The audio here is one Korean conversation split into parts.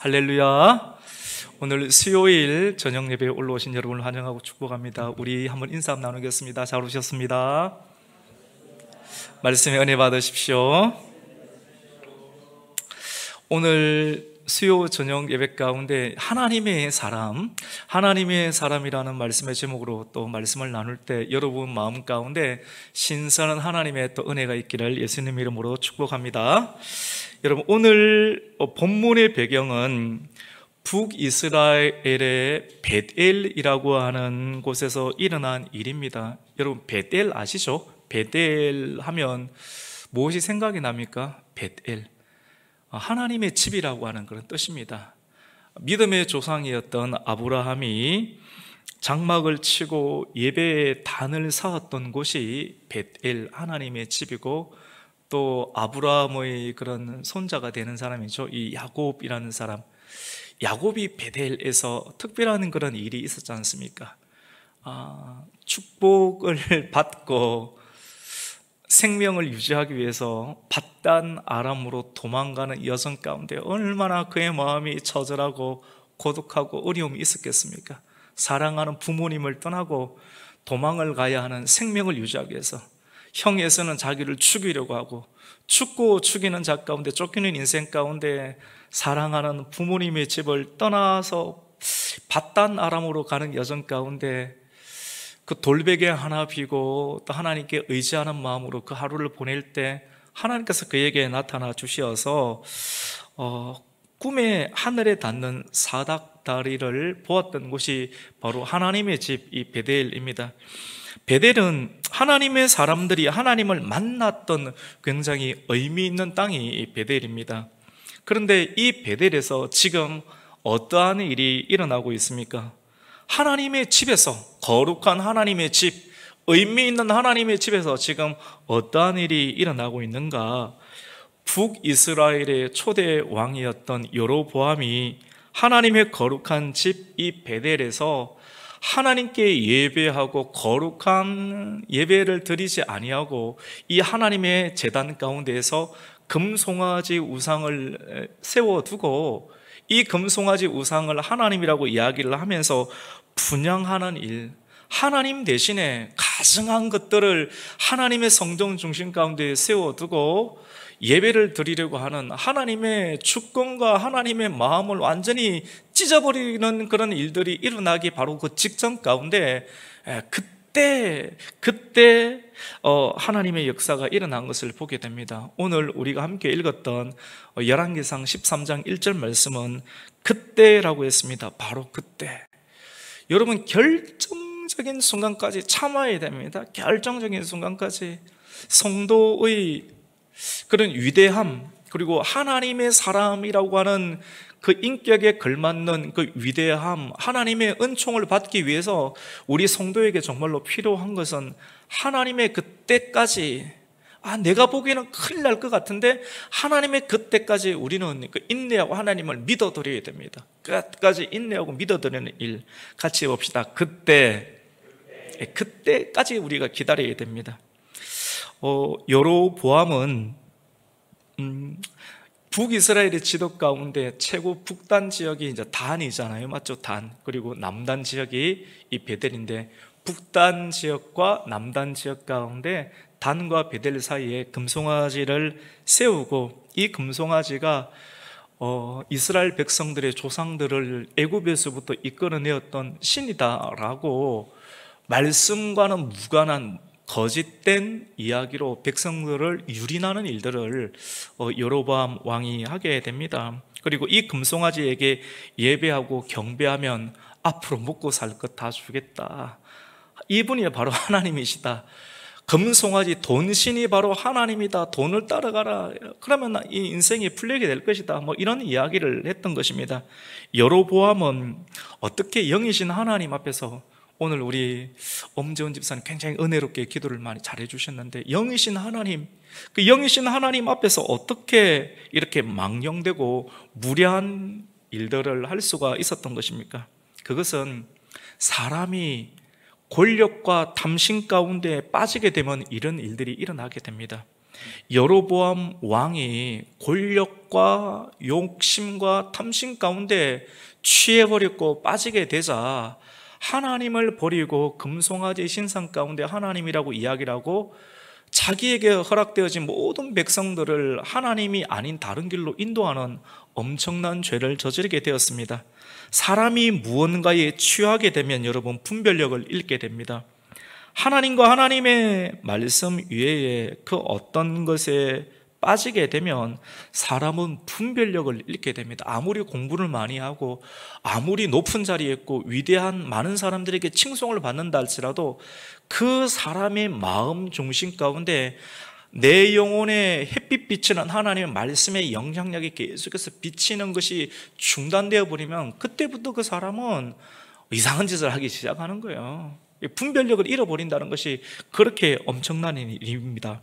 할렐루야. 오늘 수요일 저녁 예배에 올라오신 여러분을 환영하고 축복합니다. 우리 한번 인사 나누겠습니다. 잘 오셨습니다. 말씀의 은혜 받으십시오. 오늘 수요 저녁 예배 가운데 하나님의 사람이라는 말씀의 제목으로 또 말씀을 나눌 때 여러분 마음 가운데 신선한 하나님의 또 은혜가 있기를 예수님 이름으로 축복합니다. 여러분, 오늘 본문의 배경은 북이스라엘의 베델이라고 하는 곳에서 일어난 일입니다. 여러분, 베델 아시죠? 베델 하면 무엇이 생각이 납니까? 베델, 하나님의 집이라고 하는 그런 뜻입니다. 믿음의 조상이었던 아브라함이 장막을 치고 예배의 단을 쌓았던 곳이 베델, 하나님의 집이고, 또 아브라함의 그런 손자가 되는 사람이죠. 이 야곱이라는 사람, 야곱이 베델에서 특별한 그런 일이 있었지 않습니까? 축복을 받고 생명을 유지하기 위해서 밧단 아람으로 도망가는 여성 가운데 얼마나 그의 마음이 처절하고 고독하고 어려움이 있었겠습니까? 사랑하는 부모님을 떠나고 도망을 가야 하는 생명을 유지하기 위해서 형에서는 자기를 죽이려고 하고, 죽고 죽이는 자 가운데 쫓기는 인생 가운데 사랑하는 부모님의 집을 떠나서 밧단 아람으로 가는 여정 가운데 그 돌베개 하나 비고 또 하나님께 의지하는 마음으로 그 하루를 보낼 때 하나님께서 그에게 나타나 주셔서 꿈에 하늘에 닿는 사닥다리를 보았던 곳이 바로 하나님의 집, 이 베델입니다. 베델은 하나님의 사람들이 하나님을 만났던 굉장히 의미 있는 땅이 베델입니다. 그런데 이 베델에서 지금 어떠한 일이 일어나고 있습니까? 하나님의 집에서, 거룩한 하나님의 집, 의미 있는 하나님의 집에서 지금 어떠한 일이 일어나고 있는가? 북이스라엘의 초대 왕이었던 여로보암이 하나님의 거룩한 집 이 베델에서 하나님께 예배하고 거룩한 예배를 드리지 아니하고 이 하나님의 제단 가운데에서 금송아지 우상을 세워두고 이 금송아지 우상을 하나님이라고 이야기를 하면서 분향하는 일, 하나님 대신에 가증한 것들을 하나님의 성전 중심 가운데 세워두고 예배를 드리려고 하는 하나님의 주권과 하나님의 마음을 완전히 찢어버리는 그런 일들이 일어나기 바로 그 직전 가운데 그때 하나님의 역사가 일어난 것을 보게 됩니다. 오늘 우리가 함께 읽었던 열왕기상 13장 1절 말씀은 그때라고 했습니다. 바로 그때. 여러분, 결정적인 순간까지 참아야 됩니다. 결정적인 순간까지 성도의 그런 위대함, 그리고 하나님의 사람이라고 하는 그 인격에 걸맞는 그 위대함, 하나님의 은총을 받기 위해서 우리 성도에게 정말로 필요한 것은 하나님의 그 때까지, 내가 보기에는 큰일 날 것 같은데 하나님의 그 때까지 우리는 그 인내하고 하나님을 믿어드려야 됩니다. 끝까지 인내하고 믿어드리는 일 같이 해봅시다. 그때까지 우리가 기다려야 됩니다. 여로보암은 북이스라엘의 지도 가운데 최고 북단 지역이 이제 단이잖아요, 맞죠? 단. 그리고 남단 지역이 이 베델인데, 북단 지역과 남단 지역 가운데 단과 베델 사이에 금송아지를 세우고, 이 금송아지가 이스라엘 백성들의 조상들을 애굽에서부터 이끌어내었던 신이다라고 말씀과는 무관한 거짓된 이야기로 백성들을 유린하는 일들을 여로보암 왕이 하게 됩니다. 그리고 이 금송아지에게 예배하고 경배하면 앞으로 먹고 살 것 다 주겠다. 이분이 바로 하나님이시다. 금송아지 돈신이 바로 하나님이다. 돈을 따라가라. 그러면 이 인생이 풀리게 될 것이다. 이런 이야기를 했던 것입니다. 여로보암은 어떻게 영이신 하나님 앞에서, 오늘 우리 엄재원 집사님 굉장히 은혜롭게 기도를 많이 잘해 주셨는데, 영이신 하나님, 그 영이신 하나님 앞에서 어떻게 이렇게 망령되고 무례한 일들을 할 수가 있었던 것입니까? 그것은 사람이 권력과 탐심 가운데 빠지게 되면 이런 일들이 일어나게 됩니다. 여로보암 왕이 권력과 욕심과 탐심 가운데 취해버렸고 빠지게 되자 하나님을 버리고 금송아지 신상 가운데 하나님이라고 이야기를 하고 자기에게 허락되어진 모든 백성들을 하나님이 아닌 다른 길로 인도하는 엄청난 죄를 저지르게 되었습니다. 사람이 무언가에 취하게 되면 여러분 분별력을 잃게 됩니다. 하나님과 하나님의 말씀 외에 그 어떤 것에 빠지게 되면 사람은 분별력을 잃게 됩니다. 아무리 공부를 많이 하고 아무리 높은 자리에 있고 위대한 많은 사람들에게 칭송을 받는다 할지라도 그 사람의 마음 중심 가운데 내 영혼에 햇빛 비치는 하나님의 말씀의 영향력이 계속해서 비치는 것이 중단되어 버리면 그때부터 그 사람은 이상한 짓을 하기 시작하는 거예요. 분별력을 잃어버린다는 것이 그렇게 엄청난 일입니다.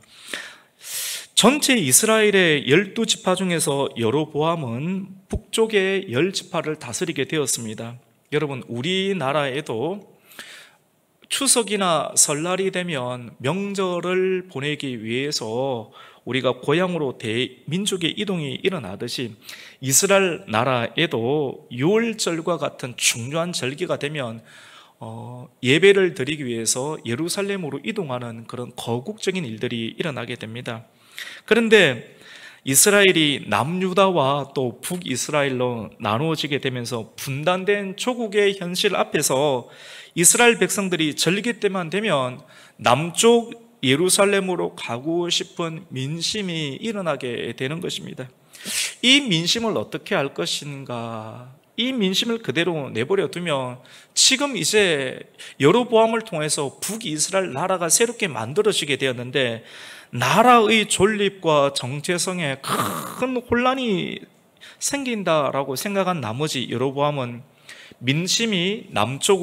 전체 이스라엘의 12지파 중에서 여로보암은 북쪽의 10지파를 다스리게 되었습니다. 여러분, 우리나라에도 추석이나 설날이 되면 명절을 보내기 위해서 우리가 고향으로 대민족의 이동이 일어나듯이 이스라엘 나라에도 유월절과 같은 중요한 절기가 되면 예배를 드리기 위해서 예루살렘으로 이동하는 그런 거국적인 일들이 일어나게 됩니다. 그런데 이스라엘이 남유다와 또 북이스라엘로 나누어지게 되면서 분단된 조국의 현실 앞에서 이스라엘 백성들이 절기 때만 되면 남쪽 예루살렘으로 가고 싶은 민심이 일어나게 되는 것입니다. 이 민심을 어떻게 할 것인가? 이 민심을 그대로 내버려 두면 지금 이제 여로보암을 통해서 북이스라엘 나라가 새롭게 만들어지게 되었는데 나라의 존립과 정체성에 큰 혼란이 생긴다라고 생각한 나머지 여로보암은 민심이 남쪽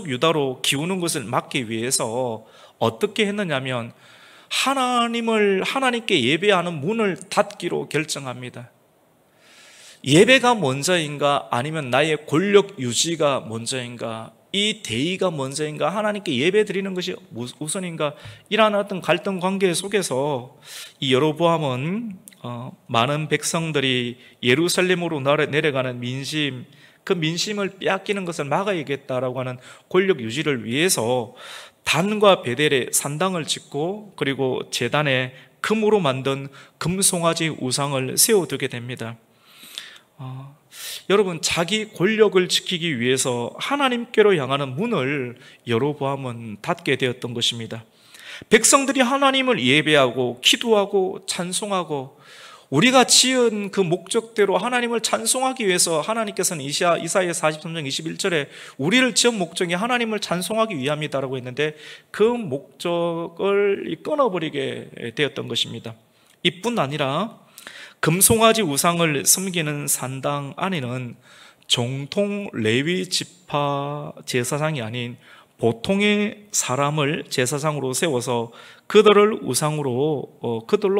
유다로 기우는 것을 막기 위해서 어떻게 했느냐면 하나님께 예배하는 문을 닫기로 결정합니다. 예배가 먼저인가 아니면 나의 권력 유지가 먼저인가, 이 대의가 먼저인가, 하나님께 예배 드리는 것이 우선인가, 이러한 어떤 갈등 관계 속에서 이 여로보암은 많은 백성들이 예루살렘으로 내려가는 민심, 그 민심을 빼앗기는 것을 막아야겠다라고 하는 권력 유지를 위해서 단과 베델에 산당을 짓고 그리고 제단에 금으로 만든 금송아지 우상을 세워두게 됩니다. 여러분, 자기 권력을 지키기 위해서 하나님께로 향하는 문을 여로보암은 닫게 되었던 것입니다. 백성들이 하나님을 예배하고 기도하고 찬송하고 우리가 지은 그 목적대로 하나님을 찬송하기 위해서 하나님께서는 이사야 43장 21절에 우리를 지은 목적이 하나님을 찬송하기 위함이다라고 했는데 그 목적을 끊어버리게 되었던 것입니다. 이뿐 아니라 금송아지 우상을 섬기는 산당 안에는 정통 레위 지파 제사장이 아닌 보통의 사람을 제사장으로 세워서 그들로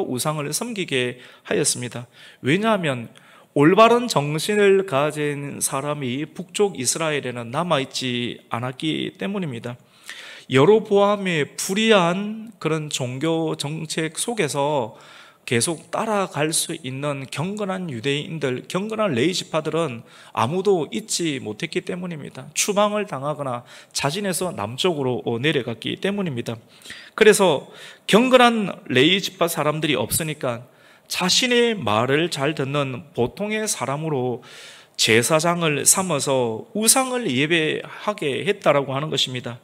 우상을 섬기게 하였습니다. 왜냐하면 올바른 정신을 가진 사람이 북쪽 이스라엘에는 남아있지 않았기 때문입니다. 여로보암의 불의한 그런 종교 정책 속에서 계속 따라갈 수 있는 경건한 유대인들, 경건한 레위 지파들은 아무도 잊지 못했기 때문입니다. 추방을 당하거나 자진해서 남쪽으로 내려갔기 때문입니다. 그래서 경건한 레위 지파 사람들이 없으니까 자신의 말을 잘 듣는 보통의 사람으로 제사장을 삼아서 우상을 예배하게 했다라고 하는 것입니다.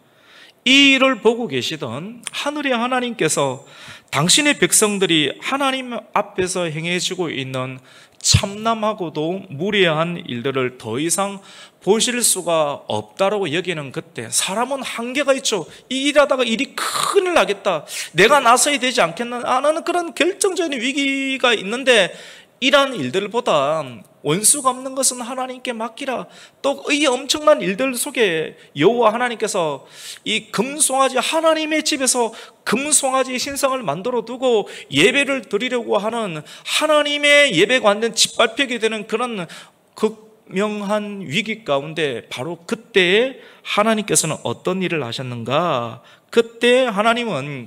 이 일을 보고 계시던 하늘의 하나님께서 당신의 백성들이 하나님 앞에서 행해지고 있는 참남하고도 무례한 일들을 더 이상 보실 수가 없다라고 여기는 그때 사람은 한계가 있죠. 이 일하다가 일이 큰일 나겠다, 내가 나서야 되지 않겠나 하는 그런 결정적인 위기가 있는데 이러한 일들보다 원수가 없는 것은 하나님께 맡기라. 또 이 엄청난 일들 속에 여호와 하나님께서 이 금송아지, 하나님의 집에서 금송아지 신상을 만들어 두고 예배를 드리려고 하는 하나님의 예배가 완전 짓밟히게 되는 그런 극명한 위기 가운데 바로 그때에 하나님께서는 어떤 일을 하셨는가? 그때 하나님은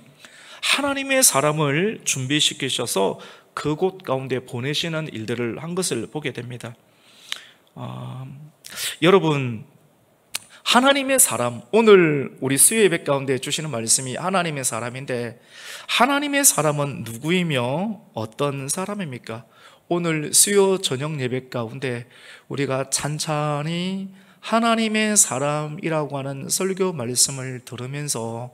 하나님의 사람을 준비시키셔서 그곳 가운데 보내시는 일들을 한 것을 보게 됩니다. 여러분, 하나님의 사람, 오늘 우리 수요 예배 가운데 주시는 말씀이 하나님의 사람인데, 하나님의 사람은 누구이며 어떤 사람입니까? 오늘 수요 저녁 예배 가운데 우리가 찬찬히 하나님의 사람이라고 하는 설교 말씀을 들으면서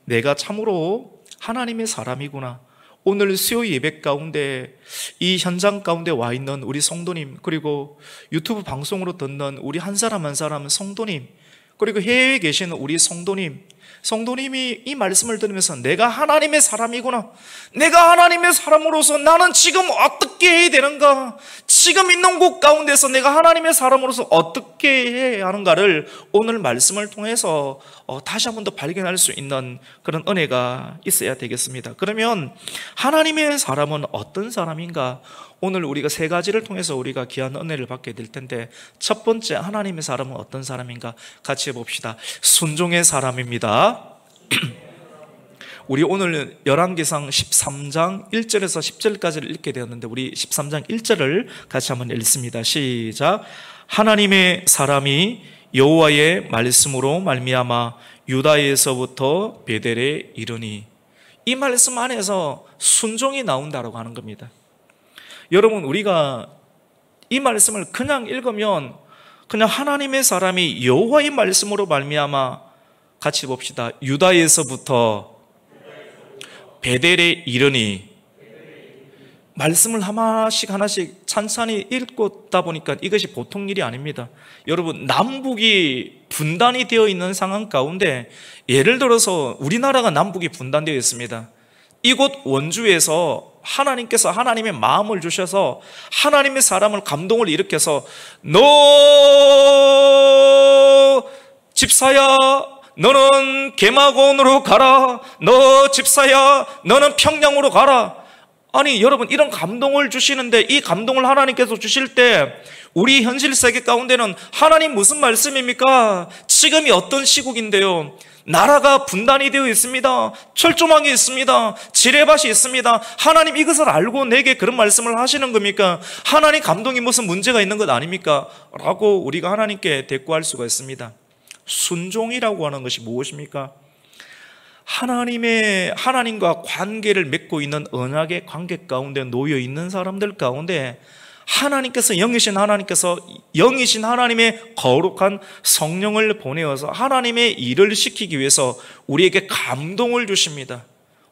내가 참으로 하나님의 사람이구나. 오늘 수요 예배 가운데 이 현장 가운데 와 있는 우리 성도님, 그리고 유튜브 방송으로 듣는 우리 한 사람 한 사람 성도님, 그리고 해외에 계시는 우리 성도님이 이 말씀을 들으면서 내가 하나님의 사람이구나, 내가 하나님의 사람으로서 나는 지금 어떻게 해야 되는가, 지금 있는 곳 가운데서 내가 하나님의 사람으로서 어떻게 해야 하는가를 오늘 말씀을 통해서 다시 한 번 더 발견할 수 있는 그런 은혜가 있어야 되겠습니다. 그러면 하나님의 사람은 어떤 사람인가? 오늘 우리가 세 가지를 통해서 우리가 귀한 은혜를 받게 될 텐데, 첫 번째, 하나님의 사람은 어떤 사람인가? 같이 해봅시다. 순종의 사람입니다. 우리 오늘 열왕기상 13장 1절에서 10절까지를 읽게 되었는데, 우리 13장 1절을 같이 한번 읽습니다. 시작. 하나님의 사람이 여호와의 말씀으로 말미암아 유다에서부터 베델에 이르니, 이 말씀 안에서 순종이 나온다라고 하는 겁니다. 여러분, 우리가 이 말씀을 그냥 읽으면 그냥 하나님의 사람이 여호와의 말씀으로 말미암아, 같이 봅시다. 유다에서부터 베델에 이르니, 말씀을 하나씩 찬찬히 읽다 보니까 이것이 보통 일이 아닙니다. 여러분, 남북이 분단이 되어 있는 상황 가운데, 예를 들어서 우리나라가 남북이 분단되어 있습니다. 이곳 원주에서 하나님께서 하나님의 마음을 주셔서 하나님의 사람을 감동을 일으켜서, 너 집사야, 너는 게마곤으로 가라, 너 집사야, 너는 평양으로 가라. 아니 여러분, 이런 감동을 주시는데, 이 감동을 하나님께서 주실 때 우리 현실 세계 가운데는 하나님 무슨 말씀입니까? 지금이 어떤 시국인데요, 나라가 분단이 되어 있습니다. 철조망이 있습니다. 지뢰밭이 있습니다. 하나님 이것을 알고 내게 그런 말씀을 하시는 겁니까? 하나님 감동이 무슨 문제가 있는 것 아닙니까? 라고 우리가 하나님께 대꾸할 수가 있습니다. 순종이라고 하는 것이 무엇입니까? 하나님과 관계를 맺고 있는 언약의 관계 가운데 놓여 있는 사람들 가운데, 하나님께서 영이신 하나님의 거룩한 성령을 보내어서 하나님의 일을 시키기 위해서 우리에게 감동을 주십니다.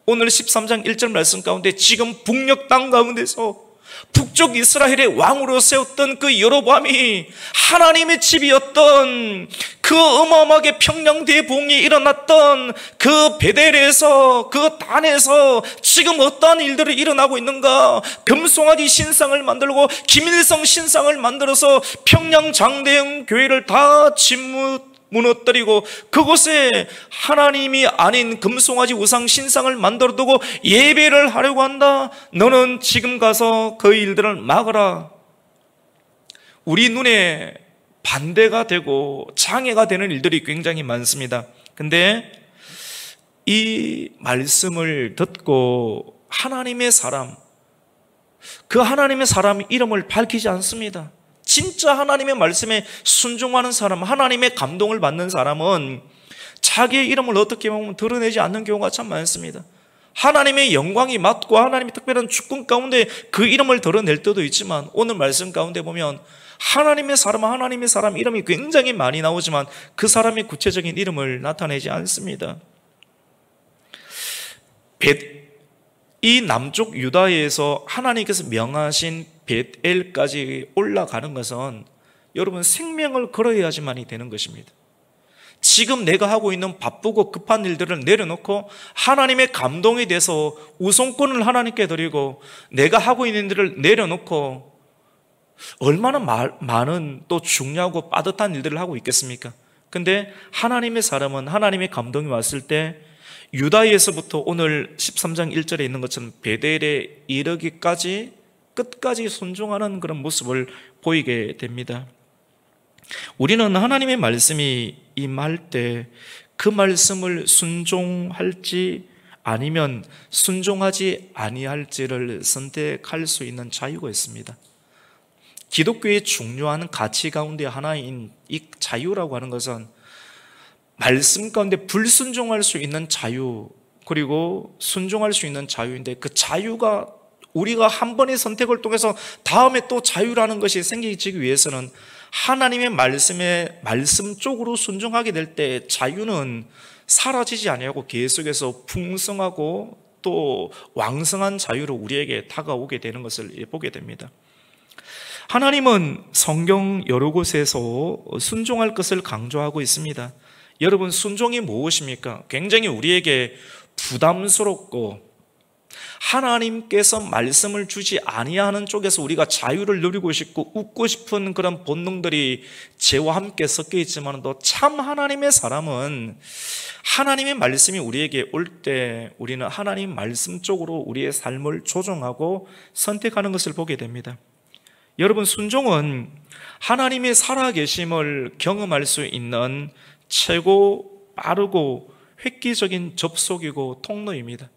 오늘 13장 1절 말씀 가운데, 지금 북녘 땅 가운데서 북쪽 이스라엘의 왕으로 세웠던 그 여로보암이 하나님의 집이었던 그 어마어마하게 평양 대붕이 일어났던 그 베델에서, 그 단에서 지금 어떠한 일들이 일어나고 있는가? 금송아지 신상을 만들고 김일성 신상을 만들어서 평양 장대형 교회를 다 무너뜨리고 그곳에 하나님이 아닌 금송아지 우상 신상을 만들어 두고 예배를 하려고 한다. 너는 지금 가서 그 일들을 막아라. 우리 눈에 반대가 되고 장애가 되는 일들이 굉장히 많습니다. 근데 이 말씀을 듣고 하나님의 사람, 그 하나님의 사람 이름을 밝히지 않습니다. 진짜 하나님의 말씀에 순종하는 사람, 하나님의 감동을 받는 사람은 자기의 이름을 어떻게 보면 드러내지 않는 경우가 참 많습니다. 하나님의 영광이 맞고 하나님의 특별한 주권 가운데 그 이름을 드러낼 때도 있지만, 오늘 말씀 가운데 보면 하나님의 사람 이름이 굉장히 많이 나오지만 그 사람의 구체적인 이름을 나타내지 않습니다. 이 남쪽 유다에서 하나님께서 명하신 벳엘까지 올라가는 것은 여러분 생명을 걸어야지만이 되는 것입니다. 지금 내가 하고 있는 바쁘고 급한 일들을 내려놓고 하나님의 감동에 대해서 우선권을 하나님께 드리고, 내가 하고 있는 일들을 내려놓고 얼마나 많은 또 중요하고 빠듯한 일들을 하고 있겠습니까? 근데 하나님의 사람은 하나님의 감동이 왔을 때 유다에서부터 오늘 13장 1절에 있는 것처럼 베델에 이르기까지 끝까지 순종하는 그런 모습을 보이게 됩니다. 우리는 하나님의 말씀이 임할 때 그 말씀을 순종할지 아니면 순종하지 아니할지를 선택할 수 있는 자유가 있습니다. 기독교의 중요한 가치 가운데 하나인 이 자유라고 하는 것은 말씀 가운데 불순종할 수 있는 자유, 그리고 순종할 수 있는 자유인데, 그 자유가 우리가 한 번의 선택을 통해서 다음에 또 자유라는 것이 생기기 위해서는 하나님의 말씀 쪽으로 순종하게 될 때 자유는 사라지지 아니하고 계속해서 풍성하고 또 왕성한 자유로 우리에게 다가오게 되는 것을 보게 됩니다. 하나님은 성경 여러 곳에서 순종할 것을 강조하고 있습니다. 여러분, 순종이 무엇입니까? 굉장히 우리에게 부담스럽고 하나님께서 말씀을 주지 아니하는 쪽에서 우리가 자유를 누리고 싶고 웃고 싶은 그런 본능들이 죄와 함께 섞여 있지만, 또 참 하나님의 사람은 하나님의 말씀이 우리에게 올 때 우리는 하나님 말씀 쪽으로 우리의 삶을 조정하고 선택하는 것을 보게 됩니다. 여러분, 순종은 하나님의 살아계심을 경험할 수 있는 최고 빠르고 획기적인 접속이고 통로입니다.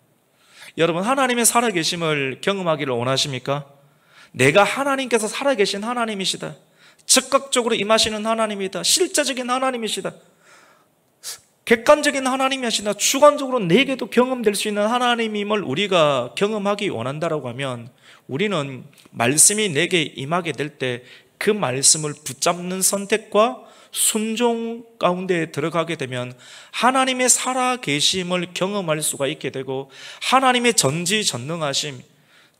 여러분, 하나님의 살아계심을 경험하기를 원하십니까? 내가 하나님께서 살아계신 하나님이시다, 즉각적으로 임하시는 하나님이다, 실제적인 하나님이시다, 객관적인 하나님이시다, 주관적으로 내게도 경험될 수 있는 하나님임을 우리가 경험하기 원한다라고 하면, 우리는 말씀이 내게 임하게 될 때 그 말씀을 붙잡는 선택과 순종 가운데 들어가게 되면 하나님의 살아계심을 경험할 수가 있게 되고, 하나님의 전지전능하심,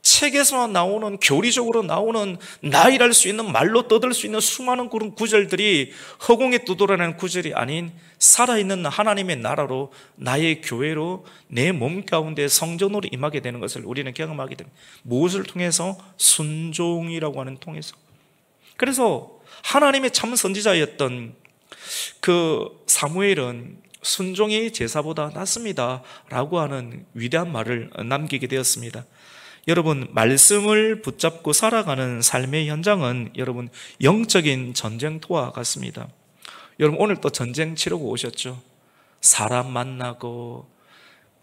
책에서 나오는, 교리적으로 나오는 나이랄 수 있는, 말로 떠들 수 있는 수많은 그런 구절들이 허공에 떠돌아내는 구절이 아닌 살아있는 하나님의 나라로, 나의 교회로, 내 몸 가운데 성전으로 임하게 되는 것을 우리는 경험하게 됩니다. 무엇을 통해서? 순종이라고 하는 통해서. 그래서 하나님의 참 선지자였던 그 사무엘은 순종이 제사보다 낫습니다 라고 하는 위대한 말을 남기게 되었습니다. 여러분, 말씀을 붙잡고 살아가는 삶의 현장은 여러분 영적인 전쟁터와 같습니다. 여러분, 오늘 또 전쟁 치르고 오셨죠? 사람 만나고,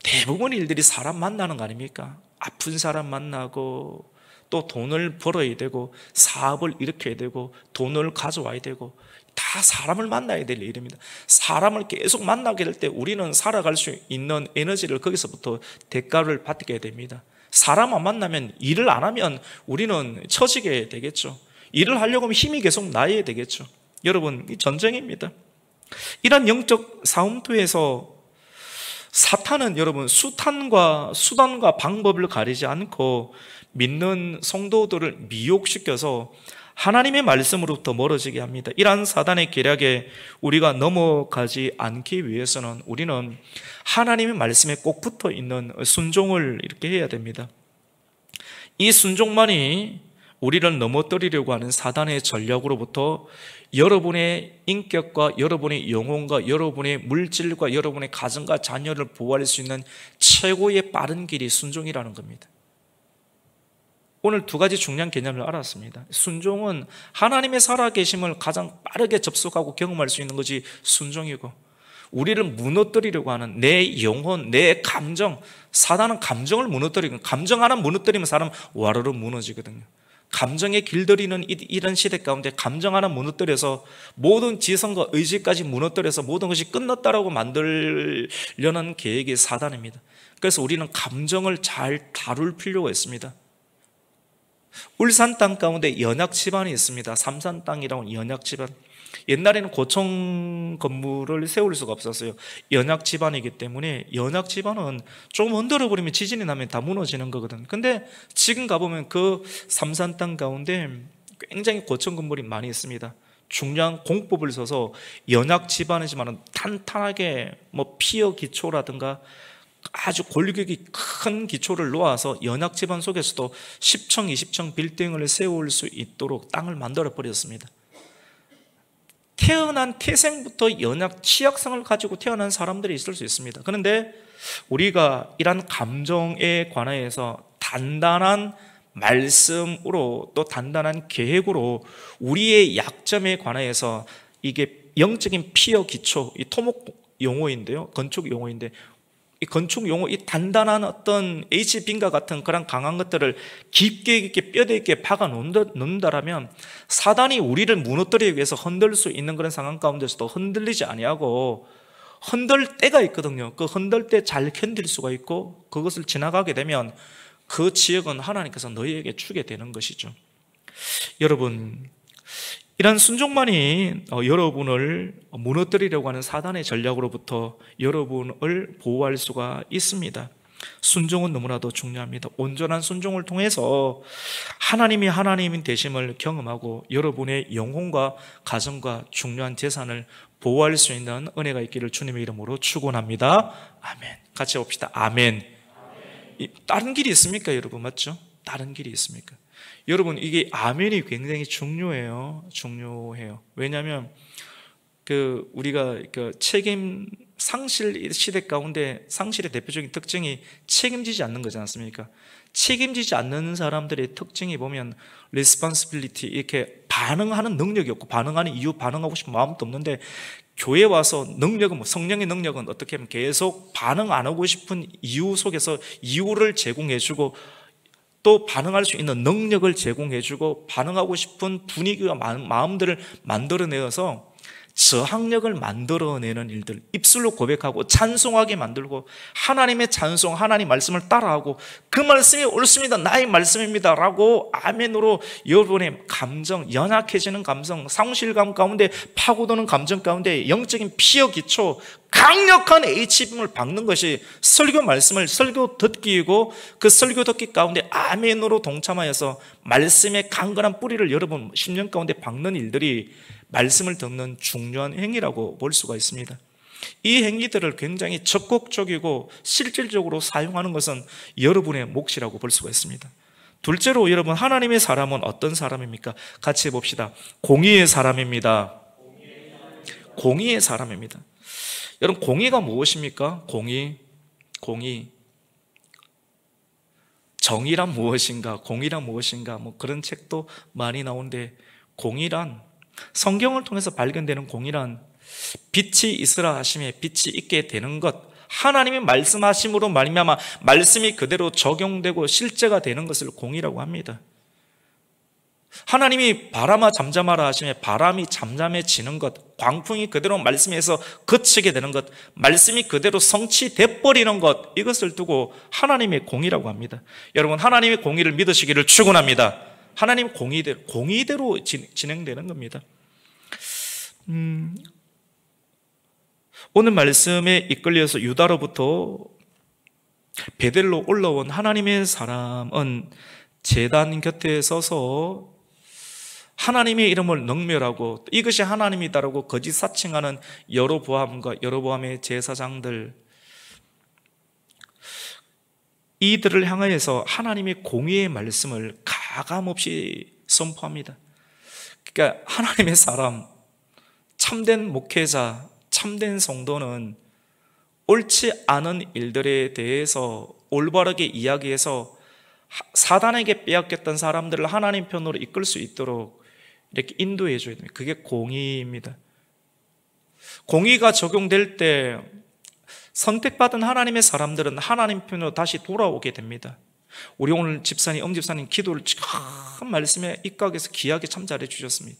대부분 일들이 사람 만나는 거 아닙니까? 아픈 사람 만나고, 또 돈을 벌어야 되고, 사업을 일으켜야 되고, 돈을 가져와야 되고, 다 사람을 만나야 될 일입니다. 사람을 계속 만나게 될 때 우리는 살아갈 수 있는 에너지를 거기서부터 대가를 받게 됩니다. 사람 안 만나면, 일을 안 하면 우리는 처지게 되겠죠. 일을 하려고 하면 힘이 계속 나야 되겠죠. 여러분, 이 전쟁입니다. 이런 영적 싸움터에서 사탄은 여러분 수단과 방법을 가리지 않고 믿는 성도들을 미혹시켜서 하나님의 말씀으로부터 멀어지게 합니다. 이러한 사단의 계략에 우리가 넘어가지 않기 위해서는 우리는 하나님의 말씀에 꼭 붙어 있는 순종을 이렇게 해야 됩니다. 이 순종만이 우리를 넘어뜨리려고 하는 사단의 전략으로부터 여러분의 인격과 여러분의 영혼과 여러분의 물질과 여러분의 가정과 자녀를 보호할 수 있는 최고의 빠른 길이 순종이라는 겁니다. 오늘 두 가지 중요한 개념을 알았습니다. 순종은 하나님의 살아계심을 가장 빠르게 접속하고 경험할 수 있는 것이 순종이고, 우리를 무너뜨리려고 하는 내 영혼, 내 감정, 사단은 감정을 무너뜨리고, 감정 하나 무너뜨리면 사람 와르르 무너지거든요. 감정에 길들이는 이런 시대 가운데 감정 하나 무너뜨려서 모든 지성과 의지까지 무너뜨려서 모든 것이 끝났다라고 만들려는 계획이 사단입니다. 그래서 우리는 감정을 잘 다룰 필요가 있습니다. 울산 땅 가운데 연약 지반이 있습니다. 삼산 땅이라고 연약 지반. 옛날에는 고층 건물을 세울 수가 없었어요. 연약 지반이기 때문에. 연약 지반은 조금 흔들어 버리면, 지진이 나면 다 무너지는 거거든. 근데 지금 가보면 그 삼산 땅 가운데 굉장히 고층 건물이 많이 있습니다. 중요한 공법을 써서 연약 지반이지만 탄탄하게 피어 기초라든가 아주 골격이 큰 기초를 놓아서 연약 지반 속에서도 10층, 20층 빌딩을 세울 수 있도록 땅을 만들어 버렸습니다. 태어난 태생부터 연약 취약성을 가지고 태어난 사람들이 있을 수 있습니다. 그런데 우리가 이런 감정에 관해서 단단한 말씀으로, 또 단단한 계획으로 우리의 약점에 관해서, 이게 영적인 피어 기초, 이 토목 용어인데요, 건축 용어인데, 이 건축 용어, 이 단단한 어떤 H빔과 같은 그런 강한 것들을 깊게 뼈대 있게 박아 놓는다라면 사단이 우리를 무너뜨리기 위해서 흔들 수 있는 그런 상황 가운데서도 흔들리지 아니하고 흔들 때가 있거든요. 그 흔들 때 잘 견딜 수가 있고 그것을 지나가게 되면 그 지역은 하나님께서 너희에게 주게 되는 것이죠. 여러분, 이런 순종만이 여러분을 무너뜨리려고 하는 사단의 전략으로부터 여러분을 보호할 수가 있습니다. 순종은 너무나도 중요합니다. 온전한 순종을 통해서 하나님이 하나님인 되심을 경험하고 여러분의 영혼과 가정과 중요한 재산을 보호할 수 있는 은혜가 있기를 주님의 이름으로 축원합니다. 아멘. 같이 봅시다. 아멘. 다른 길이 있습니까, 여러분? 맞죠? 다른 길이 있습니까? 여러분, 이게 아멘이 굉장히 중요해요. 왜냐하면 우리가 책임 상실 시대 가운데 상실의 대표적인 특징이 책임지지 않는 거지 않습니까? 책임지지 않는 사람들의 특징이 보면 responsibility, 이렇게 반응하는 능력이 없고 반응하는 이유, 반응하고 싶은 마음도 없는데 교회 와서 능력은 성령의 능력은 어떻게 하면 계속 반응 안 하고 싶은 이유 속에서 이유를 제공해주고 또 반응할 수 있는 능력을 제공해주고 반응하고 싶은 분위기와 마음들을 만들어내어서 저항력을 만들어내는 일들, 입술로 고백하고 찬송하게 만들고 하나님의 찬송, 하나님 말씀을 따라하고 그 말씀이 옳습니다, 나의 말씀입니다 라고 아멘으로 여러분의 감정, 연약해지는 감성, 상실감 가운데 파고드는 감정 가운데 영적인 피어 기초, 강력한 H빔을 박는 것이 설교 말씀을 설교 듣기이고 그 설교 듣기 가운데 아멘으로 동참하여서 말씀의 강건한 뿌리를 여러분 심령 가운데 박는 일들이 말씀을 듣는 중요한 행위라고 볼 수가 있습니다. 이 행위들을 굉장히 적극적이고 실질적으로 사용하는 것은 여러분의 몫이라고 볼 수가 있습니다. 둘째로 여러분, 하나님의 사람은 어떤 사람입니까? 같이 해봅시다. 공의의 사람입니다. 공의의 사람입니다. 여러분, 공의가 무엇입니까? 공의. 정의란 무엇인가? 공의란 무엇인가? 그런 책도 많이 나오는데 공의란, 성경을 통해서 발견되는 공의란 빛이 있으라 하심에 빛이 있게 되는 것, 하나님이 말씀하심으로 말미암아 말씀이 그대로 적용되고 실제가 되는 것을 공의라고 합니다. 하나님이 바람아 잠잠하라 하심에 바람이 잠잠해지는 것, 광풍이 그대로 말씀에서 그치게 되는 것, 말씀이 그대로 성취돼 버리는 것, 이것을 두고 하나님의 공의라고 합니다. 여러분, 하나님의 공의를 믿으시기를 축원합니다. 하나님 공의대로 진행되는 겁니다. 오늘 말씀에 이끌려서 유다로부터 베델로 올라온 하나님의 사람은 제단 곁에 서서 하나님의 이름을 능멸하고 이것이 하나님이다라고 거짓 사칭하는 여로보암과 여로보암의 제사장들, 이들을 향하여서 하나님의 공의의 말씀을 가감없이 선포합니다. 그러니까 하나님의 사람, 참된 목회자, 참된 성도는 옳지 않은 일들에 대해서 올바르게 이야기해서 사단에게 빼앗겼던 사람들을 하나님 편으로 이끌 수 있도록 이렇게 인도해 줘야 됩니다. 그게 공의입니다. 공의가 적용될 때 선택받은 하나님의 사람들은 하나님 편으로 다시 돌아오게 됩니다. 우리 오늘 집사님, 엄집사님 기도를 참 말씀에 입각해서 귀하게 참 잘해 주셨습니다.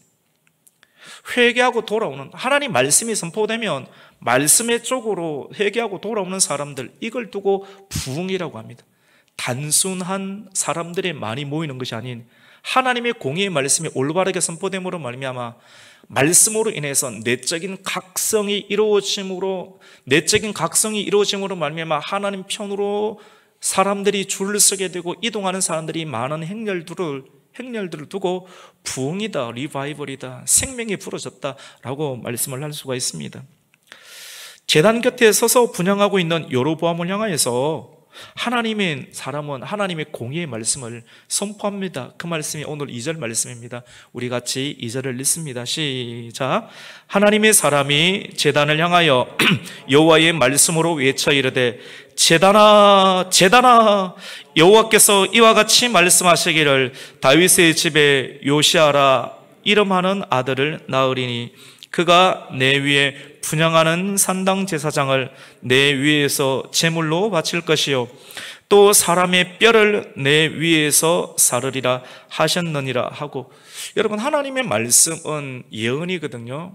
회개하고 돌아오는, 하나님 말씀이 선포되면 말씀의 쪽으로 회개하고 돌아오는 사람들, 이걸 두고 부흥이라고 합니다. 단순한 사람들이 많이 모이는 것이 아닌 하나님의 공의의 말씀이 올바르게 선포됨으로 말미암아 말씀으로 인해서 내적인 각성이 이루어짐으로 말미암아 하나님 편으로 사람들이 줄을 서게 되고 이동하는 사람들이 많은 행렬들을 두고 부흥이다, 리바이벌이다, 생명이 부러졌다라고 말씀을 할 수가 있습니다. 제단 곁에 서서 분향하고 있는 여로보암을 향하여서 하나님의 사람은 하나님의 공의의 말씀을 선포합니다. 그 말씀이 오늘 2절 말씀입니다. 우리 같이 2절을 읽습니다. 시작. 하나님의 사람이 제단을 향하여 여호와의 말씀으로 외쳐 이르되 제단아 제단아, 여호와께서 이와 같이 말씀하시기를 다윗의 집에 요시아라 이름하는 아들을 낳으리니 그가 내 위에 분향하는 산당 제사장을 내 위에서 제물로 바칠 것이요 또 사람의 뼈를 내 위에서 사르리라 하셨느니라 하고, 여러분, 하나님의 말씀은 예언이거든요.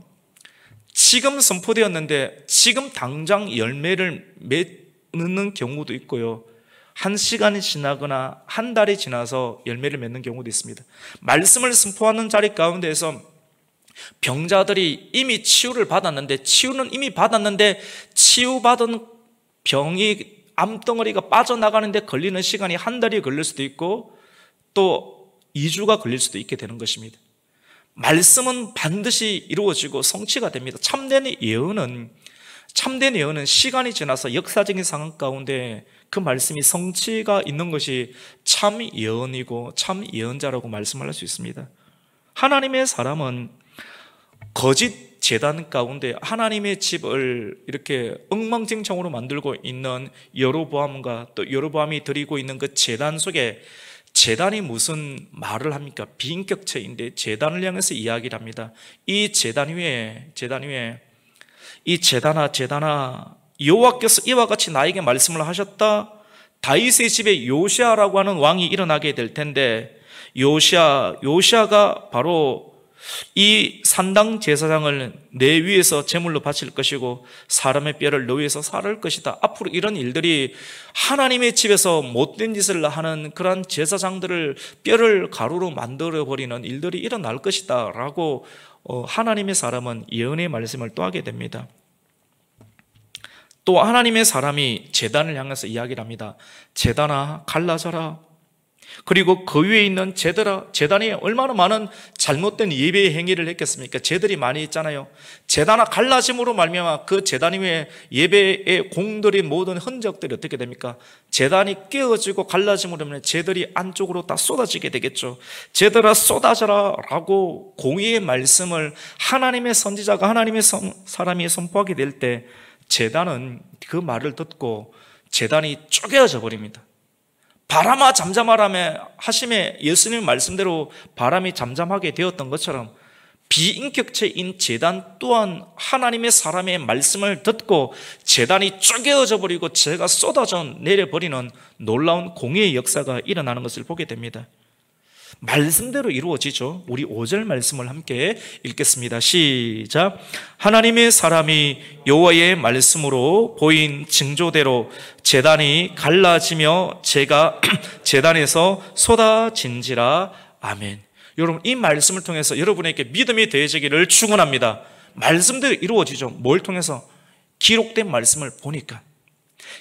지금 선포되었는데 지금 당장 열매를 맺는 경우도 있고요, 한 시간이 지나거나 한 달이 지나서 열매를 맺는 경우도 있습니다. 말씀을 선포하는 자리 가운데에서 병자들이 이미 치유를 받았는데, 치유는 이미 받았는데 치유받은 병이 암덩어리가 빠져나가는데 걸리는 시간이 한 달이 걸릴 수도 있고 또 2주가 걸릴 수도 있게 되는 것입니다. 말씀은 반드시 이루어지고 성취가 됩니다. 참된 예언은 시간이 지나서 역사적인 상황 가운데 그 말씀이 성취가 있는 것이 참 예언이고 참 예언자라고 말씀할 수 있습니다. 하나님의 사람은 거짓 제단 가운데 하나님의 집을 이렇게 엉망진창으로 만들고 있는 여로보암과 또 여로보암이 드리고 있는 그 제단 속에, 제단이 무슨 말을 합니까? 비인격체인데 제단을 향해서 이야기를 합니다. 이 제단 위에 이 제단아 여호와께서 이와 같이 나에게 말씀을 하셨다. 다윗의 집에 요시아라고 하는 왕이 일어나게 될 텐데, 요시아가 바로 이 산당 제사장을 내 위에서 제물로 바칠 것이고 사람의 뼈를 너 위에서 사를 것이다. 앞으로 이런 일들이, 하나님의 집에서 못된 짓을 하는 그러한 제사장들을 뼈를 가루로 만들어버리는 일들이 일어날 것이다 라고 하나님의 사람은 예언의 말씀을 또 하게 됩니다. 또 하나님의 사람이 제단을 향해서 이야기를 합니다. 제단아 갈라져라. 그리고 그 위에 있는 제단이 얼마나 많은 잘못된 예배의 행위를 했겠습니까? 제들이 많이 있잖아요. 제단아 갈라짐으로 말미암아 그 제단 위에 예배의 공들인 모든 흔적들이 어떻게 됩니까? 제단이 깨어지고 갈라짐으로 하면 제들이 안쪽으로 다 쏟아지게 되겠죠. 제들아 쏟아져라 라고 공의의 말씀을 하나님의 선지자가, 하나님의 사람이 선포하게 될 때 제단은 그 말을 듣고 제단이 쪼개어져 버립니다. 바람아 잠잠하라며 하심에 예수님 말씀대로 바람이 잠잠하게 되었던 것처럼 비인격체인 제단 또한 하나님의 사람의 말씀을 듣고 제단이 쪼개어져 버리고 죄가 쏟아져 내려버리는 놀라운 공의의 역사가 일어나는 것을 보게 됩니다. 말씀대로 이루어지죠. 우리 5절 말씀을 함께 읽겠습니다. 시작. 하나님의 사람이 여호와의 말씀으로 보인 징조대로 제단이 갈라지며 제가 제단에서 쏟아진지라. 아멘. 여러분, 이 말씀을 통해서 여러분에게 믿음이 더해지기를 축원합니다. 말씀대로 이루어지죠. 뭘 통해서? 기록된 말씀을 보니까,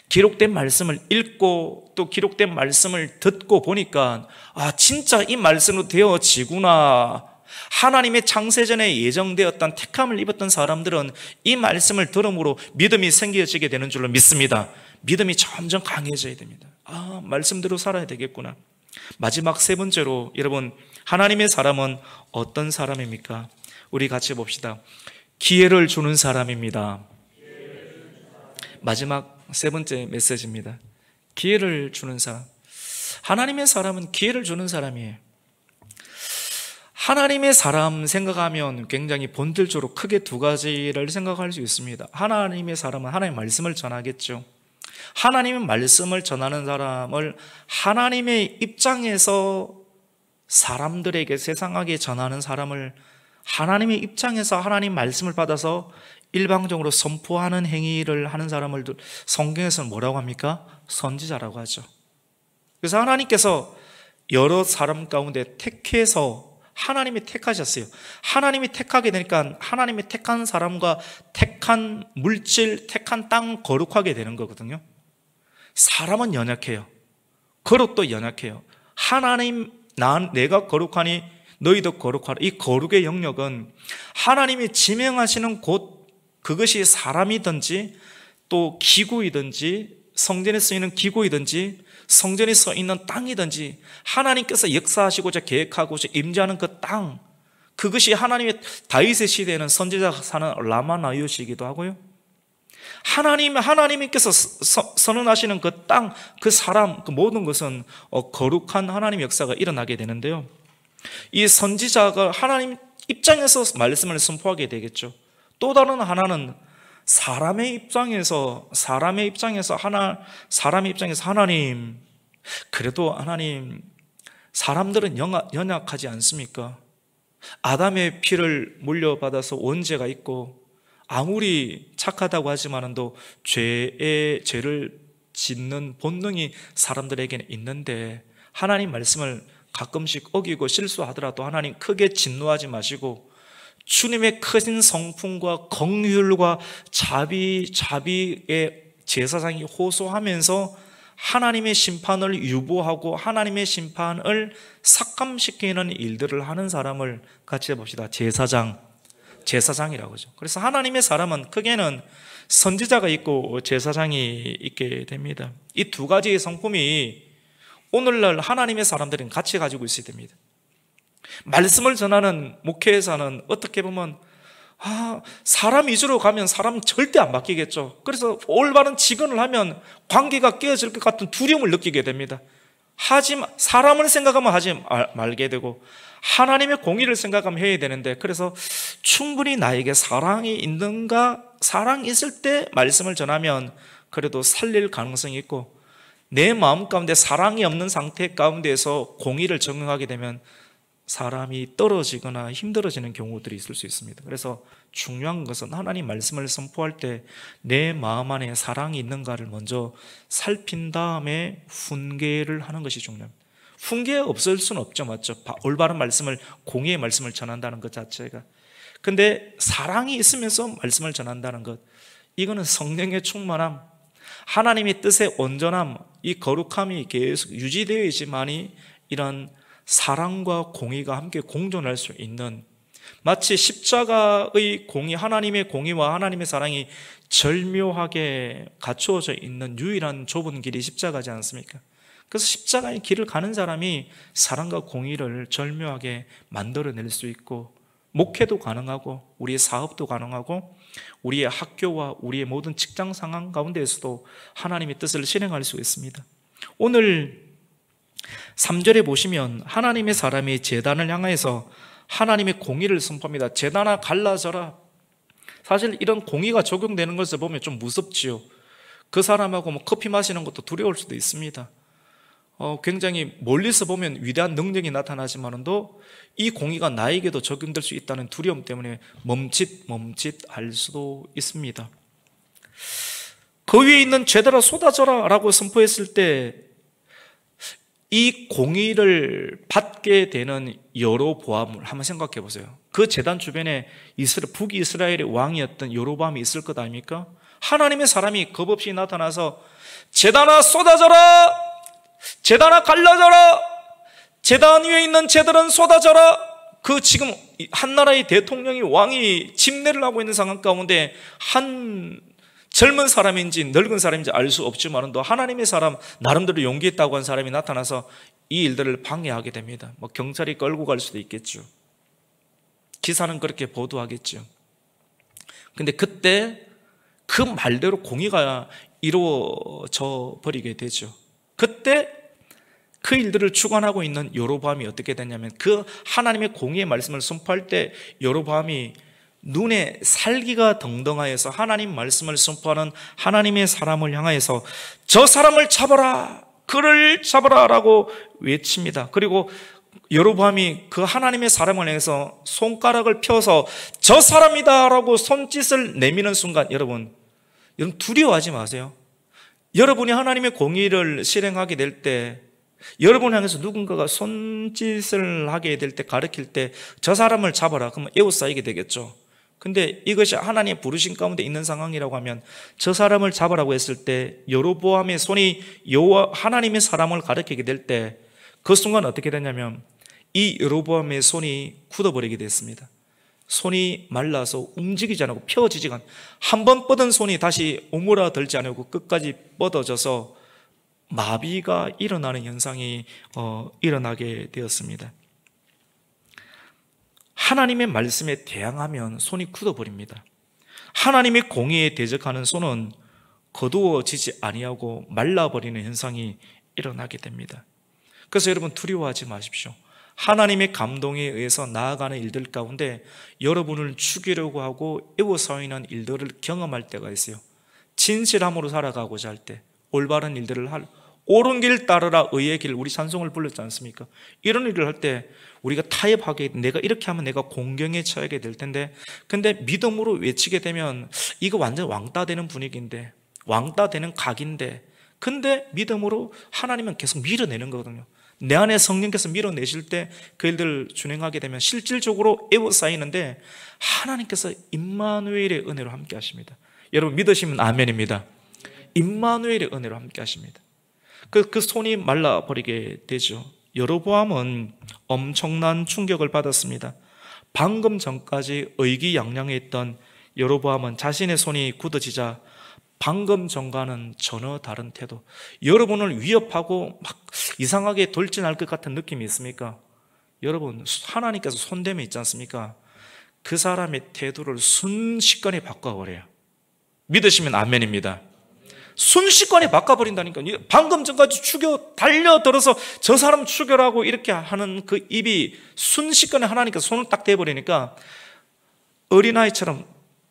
기록된 말씀을 읽고 또 기록된 말씀을 듣고 보니까 진짜 이 말씀으로 되어지구나. 하나님의 창세전에 예정되었던 택함을 입었던 사람들은 이 말씀을 들음으로 믿음이 생겨지게 되는 줄로 믿습니다. 믿음이 점점 강해져야 됩니다. 말씀대로 살아야 되겠구나. 마지막 세 번째로, 여러분, 하나님의 사람은 어떤 사람입니까? 우리 같이 봅시다. 기회를 주는 사람입니다. 마지막 세 번째 메시지입니다. 기회를 주는 사람. 하나님의 사람은 기회를 주는 사람이에요. 하나님의 사람 생각하면 굉장히 본질적으로 크게 두 가지를 생각할 수 있습니다. 하나님의 사람은 하나님의 말씀을 전하겠죠. 하나님의 말씀을 전하는 사람을 하나님의 입장에서 사람들에게, 세상에게 전하는 사람을 하나님의 입장에서 하나님 말씀을 받아서 일방적으로 선포하는 행위를 하는 사람을 성경에서는 뭐라고 합니까? 선지자라고 하죠. 그래서 하나님께서 여러 사람 가운데 택해서 하나님이 택하셨어요. 하나님이 택하게 되니까 하나님이 택한 사람과 택한 물질, 택한 땅 거룩하게 되는 거거든요. 사람은 연약해요. 거룩도 연약해요. 하나님, 내가 거룩하니 너희도 거룩하라. 이 거룩의 영역은 하나님이 지명하시는 곳, 그것이 사람이든지 또 기구이든지 성전에 쓰이는 기구이든지 성전에 써 있는 땅이든지 하나님께서 역사하시고자 계획하고자 임재하는 그 땅, 그것이 하나님의 다윗의 시대에는 선지자가 사는 라마나이오시기도 하고요, 하나님께서 선언하시는 그 땅, 그 사람, 그 모든 것은 거룩한 하나님의 역사가 일어나게 되는데요, 이 선지자가 하나님 입장에서 말씀을 선포하게 되겠죠. 또 다른 하나는 사람의 입장에서 하나님, 그래도 하나님, 사람들은 연약하지 않습니까? 아담의 피를 물려받아서 원죄가 있고 아무리 착하다고 하지만도 죄를 짓는 본능이 사람들에게는 있는데, 하나님 말씀을 가끔씩 어기고 실수하더라도 하나님 크게 진노하지 마시고 주님의 크신 성품과 긍휼과 자비의 제사장이 호소하면서 하나님의 심판을 유보하고 하나님의 심판을 삭감시키는 일들을 하는 사람을 같이 해봅시다. 제사장이라고 하죠. 그래서 하나님의 사람은 크게는 선지자가 있고 제사장이 있게 됩니다. 이 두 가지의 성품이 오늘날 하나님의 사람들은 같이 가지고 있어야 됩니다. 말씀을 전하는 목회자는 어떻게 보면 사람 위주로 가면 사람 절대 안 바뀌겠죠. 그래서 올바른 직언을 하면 관계가 깨어질 것 같은 두려움을 느끼게 됩니다. 하지만 사람을 생각하면 하지 말게 되고 하나님의 공의를 생각하면 해야 되는데, 그래서 충분히 나에게 사랑이 있는가, 사랑이 있을 때 말씀을 전하면 그래도 살릴 가능성이 있고, 내 마음 가운데 사랑이 없는 상태 가운데서 공의를 적용하게 되면 사람이 떨어지거나 힘들어지는 경우들이 있을 수 있습니다. 그래서 중요한 것은 하나님 말씀을 선포할 때 내 마음 안에 사랑이 있는가를 먼저 살핀 다음에 훈계를 하는 것이 중요합니다. 훈계 없을 수는 없죠, 맞죠? 올바른 말씀을, 공의의 말씀을 전한다는 것 자체가. 근데 사랑이 있으면서 말씀을 전한다는 것, 이거는 성령의 충만함, 하나님의 뜻의 온전함, 이 거룩함이 계속 유지되어야지만이 이런 사랑과 공의가 함께 공존할 수 있는, 마치 십자가의 공의, 하나님의 공의와 하나님의 사랑이 절묘하게 갖추어져 있는 유일한 좁은 길이 십자가지 않습니까? 그래서 십자가의 길을 가는 사람이 사랑과 공의를 절묘하게 만들어낼 수 있고, 목회도 가능하고 우리의 사업도 가능하고 우리의 학교와 우리의 모든 직장 상황 가운데에서도 하나님의 뜻을 실행할 수 있습니다. 오늘 3절에 보시면 하나님의 사람이 제단을 향해서 하나님의 공의를 선포합니다. 제단아 갈라져라. 사실 이런 공의가 적용되는 것을 보면 좀 무섭지요. 그 사람하고 커피 마시는 것도 두려울 수도 있습니다. 굉장히 멀리서 보면 위대한 능력이 나타나지만도 이 공의가 나에게도 적용될 수 있다는 두려움 때문에 멈칫할 수도 있습니다. 그 위에 있는 죄들아 쏟아져라 라고 선포했을 때 이 공의를 받게 되는 여로보암을 한번 생각해 보세요. 그 제단 주변에 북이스라엘의 왕이었던 여로보암이 있을 것 아닙니까? 하나님의 사람이 겁없이 나타나서 제단아 쏟아져라, 제단아 갈라져라, 제단 위에 있는 제들은 쏟아져라. 그 지금 한 나라의 대통령이, 왕이 침례를 하고 있는 상황 가운데 한 젊은 사람인지 늙은 사람인지 알 수 없지만도 하나님의 사람, 나름대로 용기 있다고 한 사람이 나타나서 이 일들을 방해하게 됩니다. 경찰이 끌고 갈 수도 있겠죠. 기사는 그렇게 보도하겠죠. 근데 그때 그 말대로 공의가 이루어져 버리게 되죠. 그때 그 일들을 주관하고 있는 여로보암이 어떻게 됐냐면, 그 하나님의 공의의 말씀을 선포할 때 여로보암이 눈에 살기가 덩덩하여서 하나님 말씀을 선포하는 하나님의 사람을 향하여서 저 사람을 잡아라, 그를 잡아라 라고 외칩니다. 그리고 여로보암이 그 하나님의 사람을 향해서 손가락을 펴서 저 사람이다 라고 손짓을 내미는 순간, 여러분 두려워하지 마세요. 여러분이 하나님의 공의를 실행하게 될 때, 여러분 향해서 누군가가 손짓을 하게 될 때, 가르칠 때 저 사람을 잡아라 그러면 에워싸이게 되겠죠. 근데 이것이 하나님의 부르신 가운데 있는 상황이라고 하면 저 사람을 잡으라고 했을 때 여로보암의 손이 하나님의 사람을 가리키게 될 때 그 순간 어떻게 되냐면 이 여로보암의 손이 굳어버리게 됐습니다. 손이 말라서 움직이지 않고 펴지지가 않고, 한 번 뻗은 손이 다시 오므라들지 않고 끝까지 뻗어져서 마비가 일어나는 현상이 일어나게 되었습니다. 하나님의 말씀에 대항하면 손이 굳어버립니다. 하나님의 공의에 대적하는 손은 거두어지지 아니하고 말라버리는 현상이 일어나게 됩니다. 그래서 여러분 두려워하지 마십시오. 하나님의 감동에 의해서 나아가는 일들 가운데 여러분을 죽이려고 하고 애워싸이는 일들을 경험할 때가 있어요. 진실함으로 살아가고자 할 때, 올바른 일들을 옳은 길 따르라 의의 길, 우리 찬송을 불렀지 않습니까? 이런 일을 할 때 우리가 타협하게, 내가 이렇게 하면 내가 공경에 처하게 될 텐데, 근데 믿음으로 외치게 되면 이거 완전 왕따 되는 분위기인데, 왕따 되는 각인데, 근데 믿음으로 하나님은 계속 밀어내는 거거든요. 내 안에 성령께서 밀어내실 때 그 일들을 준행하게 되면 실질적으로 에워싸이는데, 하나님께서 임마누엘의 은혜로 함께 하십니다. 여러분 믿으시면 아멘입니다. 임마누엘의 은혜로 함께 하십니다. 그 손이 말라버리게 되죠. 여로보암은 엄청난 충격을 받았습니다. 방금 전까지 의기양양했던 여로보암은 자신의 손이 굳어지자 방금 전과는 전혀 다른 태도, 여러분을 위협하고 막 이상하게 돌진할 것 같은 느낌이 있습니까? 여러분, 하나님께서 손대면 있지 않습니까? 그 사람의 태도를 순식간에 바꿔버려요. 믿으시면 아멘입니다. 순식간에 바꿔버린다니까. 방금 전까지 달려들어서 저 사람 죽여라고 이렇게 하는 그 입이 순식간에 하나님께서 손을 딱 대버리니까 어린아이처럼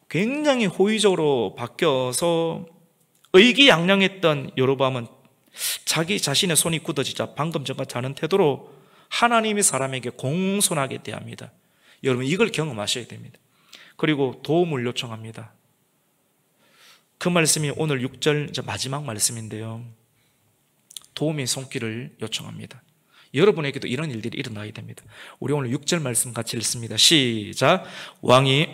굉장히 호의적으로 바뀌어서 의기양양했던 여로보암은 자기 자신의 손이 굳어지자 방금 전과 하는 태도로 하나님이 사람에게 공손하게 대합니다. 여러분 이걸 경험하셔야 됩니다. 그리고 도움을 요청합니다. 그 말씀이 오늘 6절 마지막 말씀인데요, 도움의 손길을 요청합니다. 여러분에게도 이런 일들이 일어나야 됩니다. 우리 오늘 6절 말씀 같이 읽습니다. 시작. 왕이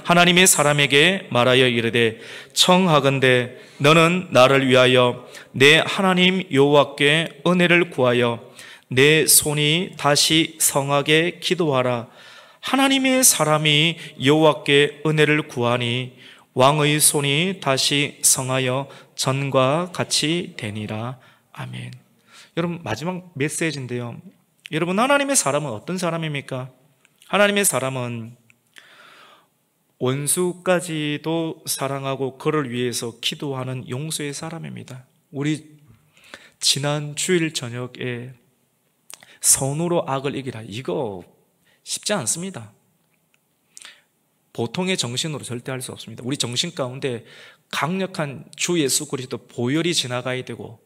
하나님의 사람에게 말하여 이르되 청하건대 너는 나를 위하여 내 하나님 여호와께 은혜를 구하여 내 손이 다시 성하게 기도하라. 하나님의 사람이 여호와께 은혜를 구하니 왕의 손이 다시 성하여 전과 같이 되니라. 아멘. 여러분 마지막 메시지인데요, 여러분 하나님의 사람은 어떤 사람입니까? 하나님의 사람은 원수까지도 사랑하고 그를 위해서 기도하는 용서의 사람입니다. 우리 지난 주일 저녁에 선으로 악을 이기라, 이거 쉽지 않습니다. 보통의 정신으로 절대 할 수 없습니다. 우리 정신 가운데 강력한 주 예수 그리스도 보혈이 지나가야 되고,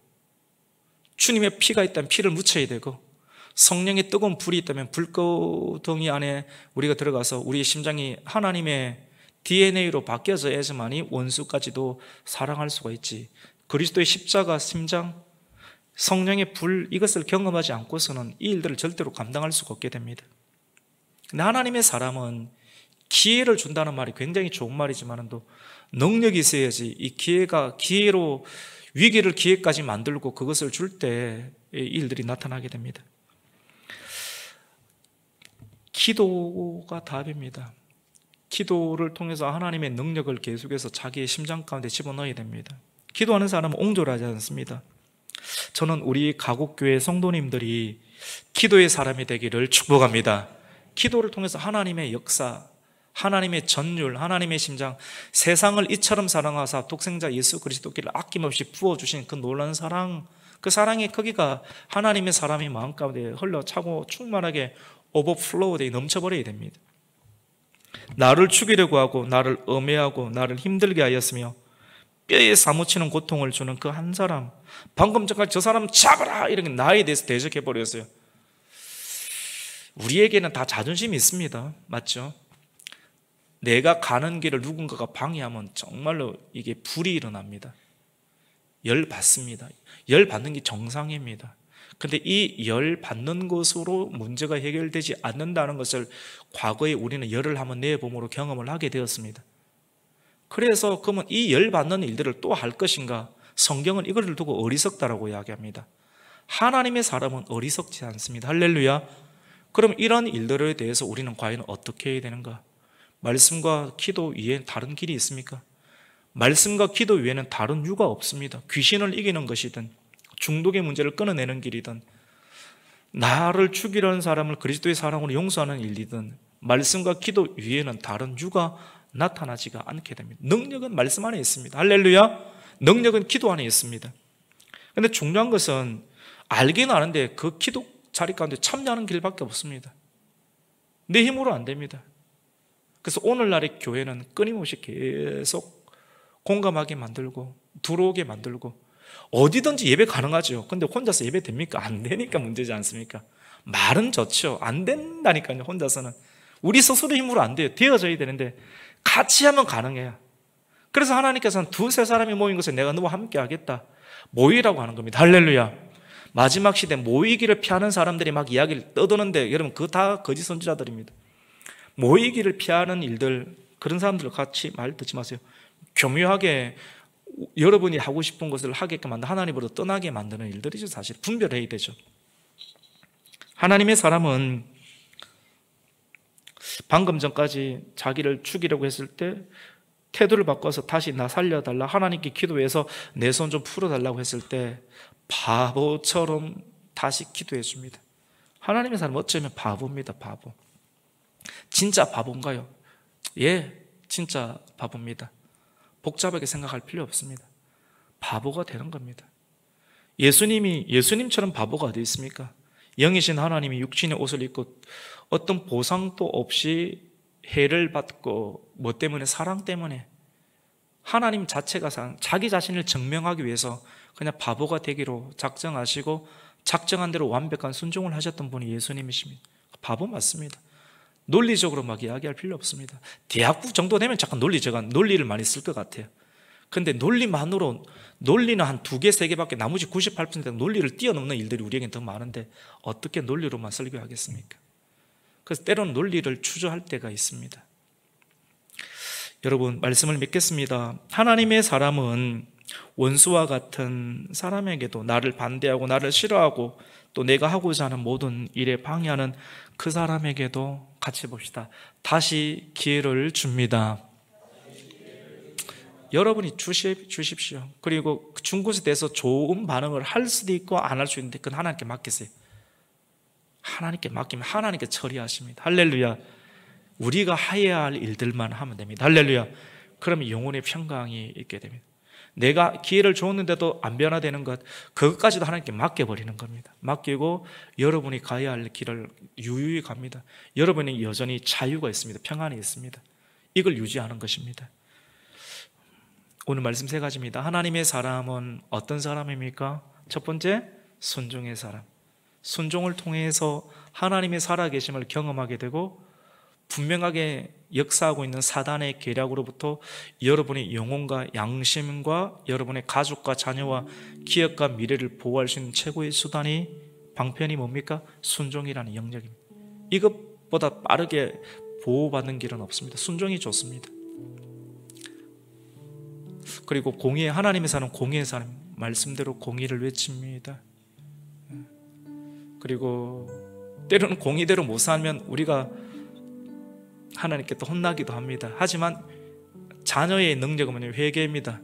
주님의 피가 있다면 피를 묻혀야 되고, 성령의 뜨거운 불이 있다면 불구덩이 안에 우리가 들어가서 우리의 심장이 하나님의 DNA로 바뀌어져야지만이 원수까지도 사랑할 수가 있지. 그리스도의 십자가, 심장, 성령의 불, 이것을 경험하지 않고서는 이 일들을 절대로 감당할 수가 없게 됩니다. 근데 하나님의 사람은 기회를 준다는 말이 굉장히 좋은 말이지만도 능력이 있어야지 이 기회로 위기를 기회까지 만들고 그것을 줄 때 이 일들이 나타나게 됩니다. 기도가 답입니다. 기도를 통해서 하나님의 능력을 계속해서 자기의 심장 가운데 집어넣어야 됩니다. 기도하는 사람은 옹졸하지 않습니다. 저는 우리 가곡교회 성도님들이 기도의 사람이 되기를 축복합니다. 기도를 통해서 하나님의 역사, 하나님의 전율, 하나님의 심장, 세상을 이처럼 사랑하사 독생자 예수 그리스도께를 아낌없이 부어주신 그 놀라운 사랑, 그 사랑의 크기가 하나님의 사람의 마음 가운데 흘러차고 충만하게 오버플로우 되어 넘쳐버려야 됩니다. 나를 죽이려고 하고 나를 엄해하고 나를 힘들게 하였으며 뼈에 사무치는 고통을 주는 그 한 사람, 방금 전까지 저 사람 잡아라 이렇게 나에 대해서 대적해버렸어요. 우리에게는 다 자존심이 있습니다. 맞죠? 내가 가는 길을 누군가가 방해하면 정말로 이게 불이 일어납니다. 열 받습니다. 열 받는 게 정상입니다. 근데 이 열 받는 것으로 문제가 해결되지 않는다는 것을 과거에 우리는 열을 한번 내 몸으로 경험을 하게 되었습니다. 그래서 그러면 이 열 받는 일들을 또 할 것인가? 성경은 이것을 두고 어리석다라고 이야기합니다. 하나님의 사람은 어리석지 않습니다. 할렐루야. 그럼 이런 일들에 대해서 우리는 과연 어떻게 해야 되는가? 말씀과 기도 위에 다른 길이 있습니까? 말씀과 기도 위에는 다른 유가 없습니다. 귀신을 이기는 것이든 중독의 문제를 끊어내는 길이든 나를 죽이려는 사람을 그리스도의 사랑으로 용서하는 일이든 말씀과 기도 위에는 다른 유가 나타나지가 않게 됩니다. 능력은 말씀 안에 있습니다. 할렐루야. 능력은 기도 안에 있습니다. 그런데 중요한 것은 알기는 아는데 그 자리 가운데 참여하는 길밖에 없습니다. 내 힘으로 안 됩니다. 그래서 오늘날의 교회는 끊임없이 계속 공감하게 만들고 들어오게 만들고 어디든지 예배 가능하죠. 근데 혼자서 예배 됩니까? 안 되니까 문제지 않습니까? 말은 좋죠. 안 된다니까요. 혼자서는 우리 스스로 힘으로 안 돼요. 되어져야 되는데 같이 하면 가능해요. 그래서 하나님께서는 두세 사람이 모인 것에 내가 너와 함께 하겠다, 모이라고 하는 겁니다. 할렐루야. 마지막 시대 모이기를 피하는 사람들이 막 이야기를 떠드는데 여러분 그거 다 거짓 선지자들입니다. 모이기를 피하는 일들, 그런 사람들과 같이 말 듣지 마세요. 교묘하게 여러분이 하고 싶은 것을 하게끔 만든, 하나님으로 떠나게 만드는 일들이죠. 사실 분별해야 되죠. 하나님의 사람은 방금 전까지 자기를 죽이려고 했을 때 태도를 바꿔서 다시 나 살려달라, 하나님께 기도해서 내 손 좀 풀어달라고 했을 때 바보처럼 다시 기도해 줍니다. 하나님의 사람은 어쩌면 바보입니다. 바보. 진짜 바본가요? 예, 진짜 바보입니다. 복잡하게 생각할 필요 없습니다. 바보가 되는 겁니다. 예수님처럼 바보가 어디 있습니까? 영이신 하나님이 육신의 옷을 입고 어떤 보상도 없이 해를 받고, 뭐 때문에? 사랑 때문에. 하나님 자체가 자기 자신을 증명하기 위해서 그냥 바보가 되기로 작정하시고 작정한 대로 완벽한 순종을 하셨던 분이 예수님이십니다. 바보 맞습니다. 논리적으로 막 이야기할 필요 없습니다. 대학부 정도 되면 잠깐 논리를 많이 쓸 것 같아요. 근데 논리는 한 2개, 3개밖에 나머지 98% 논리를 뛰어넘는 일들이 우리에겐 더 많은데 어떻게 논리로만 설교하겠습니까? 그래서 때로는 논리를 추조할 때가 있습니다. 여러분, 말씀을 믿겠습니다. 하나님의 사람은 원수와 같은 사람에게도, 나를 반대하고 나를 싫어하고 또 내가 하고자 하는 모든 일에 방해하는 그 사람에게도, 같이 봅시다, 다시 기회를 줍니다. 여러분이 주십시오. 그리고 준 것에 대해서 좋은 반응을 할 수도 있고 안 할 수 있는데 그건 하나님께 맡기세요. 하나님께 맡기면 하나님께 처리하십니다. 할렐루야. 우리가 해야 할 일들만 하면 됩니다. 할렐루야. 그러면 영혼의 평강이 있게 됩니다. 내가 기회를 줬는데도 안 변화되는 것, 그것까지도 하나님께 맡겨버리는 겁니다. 맡기고 여러분이 가야 할 길을 유유히 갑니다. 여러분이 여전히 자유가 있습니다. 평안이 있습니다. 이걸 유지하는 것입니다. 오늘 말씀 3가지입니다. 하나님의 사람은 어떤 사람입니까? 첫 번째, 순종의 사람. 순종을 통해서 하나님의 살아계심을 경험하게 되고 분명하게 역사하고 있는 사단의 계략으로부터 여러분의 영혼과 양심과 여러분의 가족과 자녀와 기업과 미래를 보호할 수 있는 최고의 수단이, 방편이 뭡니까? 순종이라는 영역입니다. 이것보다 빠르게 보호받는 길은 없습니다. 순종이 좋습니다. 그리고 하나님의 사람, 공의의 사람, 말씀대로 공의를 외칩니다. 그리고 때로는 공의대로 못 살면 우리가 하나님께 또 혼나기도 합니다. 하지만 자녀의 능력은 뭐냐면 회개입니다.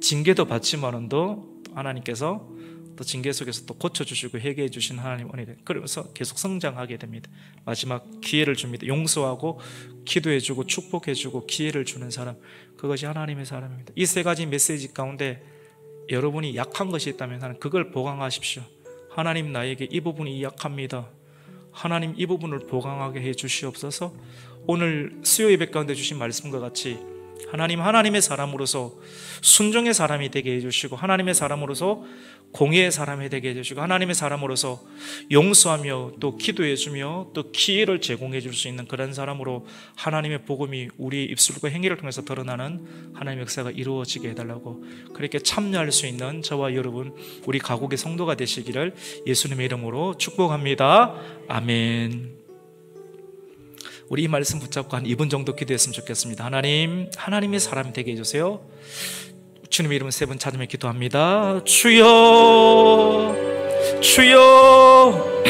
징계도 받지만은 또 하나님께서 또 징계 속에서 또 고쳐주시고 회개해 주신 하나님 은혜를, 그러면서 계속 성장하게 됩니다. 마지막 기회를 줍니다. 용서하고 기도해주고 축복해주고 기회를 주는 사람, 그것이 하나님의 사람입니다. 이 3가지 메시지 가운데 여러분이 약한 것이 있다면 하나님 그걸 보강하십시오. 하나님, 나에게 이 부분이 약합니다. 하나님, 이 부분을 보강하게 해 주시옵소서. 오늘 수요 예배 가운데 주신 말씀과 같이 하나님, 하나님의 사람으로서 순종의 사람이 되게 해주시고, 하나님의 사람으로서 공의의 사람이 되게 해주시고, 하나님의 사람으로서 용서하며 또 기도해주며 또 기회를 제공해 줄 수 있는 그런 사람으로 하나님의 복음이 우리 입술과 행위를 통해서 드러나는 하나님의 역사가 이루어지게 해달라고, 그렇게 참여할 수 있는 저와 여러분, 우리 가곡의 성도가 되시기를 예수님의 이름으로 축복합니다. 아멘. 우리 이 말씀 붙잡고 한 2분 정도 기도했으면 좋겠습니다. 하나님, 하나님의 사람이 되게 해주세요. 주님의 이름 3번 찾으며 기도합니다. 주여, 주여,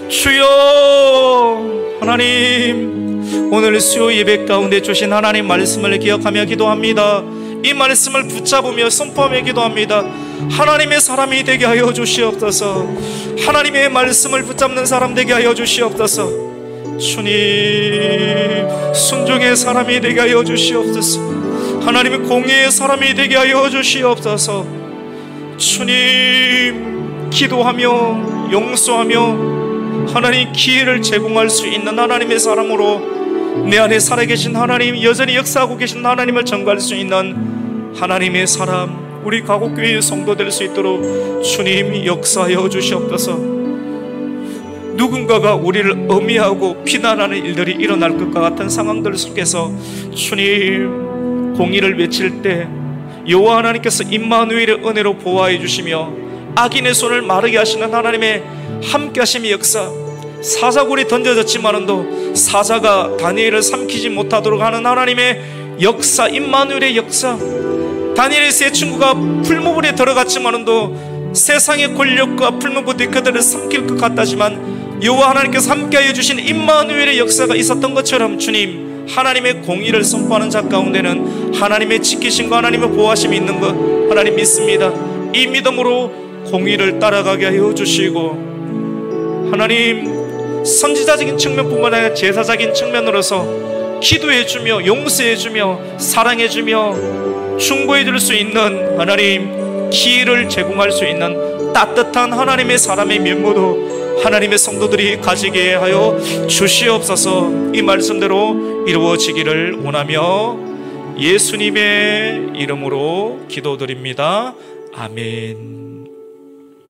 주여. 하나님, 오늘 수요 예배 가운데 주신 하나님 말씀을 기억하며 기도합니다. 이 말씀을 붙잡으며 선포하며 기도합니다. 하나님의 사람이 되게 하여 주시옵소서. 하나님의 말씀을 붙잡는 사람 되게 하여 주시옵소서. 주님, 순종의 사람이 되게 하여 주시옵소서. 하나님의 공의의 사람이 되게 하여 주시옵소서. 주님, 기도하며 용서하며 하나님 기회를 제공할 수 있는 하나님의 사람으로 내 안에 살아계신 하나님, 여전히 역사하고 계신 하나님을 전가할 수 있는 하나님의 사람, 우리 가곡교회의 성도 될 수 있도록 주님 역사하여 주시옵소서. 누군가가 우리를 엄히하고 비난하는 일들이 일어날 것과 같은 상황들 속에서 주님 공의를 외칠 때 여호와 하나님께서 임마누엘의 은혜로 보호해 주시며 악인의 손을 마르게 하시는 하나님의 함께하심의 역사, 사자굴이 던져졌지만도 사자가 다니엘을 삼키지 못하도록 하는 하나님의 역사, 임마누엘의 역사, 다니엘의 세 친구가 풀무불에 들어갔지만도 세상의 권력과 풀무불이 그들을 삼킬 것 같다지만 여호와 하나님께서 함께하여 주신 임마누엘의 역사가 있었던 것처럼 주님, 하나님의 공의를 선포하는 자 가운데는 하나님의 지키심과 하나님의 보호하심이 있는 것 하나님 믿습니다. 이 믿음으로 공의를 따라가게 하여 주시고, 하나님 선지자적인 측면뿐만 아니라 제사적인 측면으로서 기도해주며 용서해주며 사랑해주며 충고해줄 수 있는 하나님 기회를 제공할 수 있는 따뜻한 하나님의 사람의 면모도 하나님의 성도들이 가지게 하여 주시옵소서. 이 말씀대로 이루어지기를 원하며 예수님의 이름으로 기도드립니다. 아멘.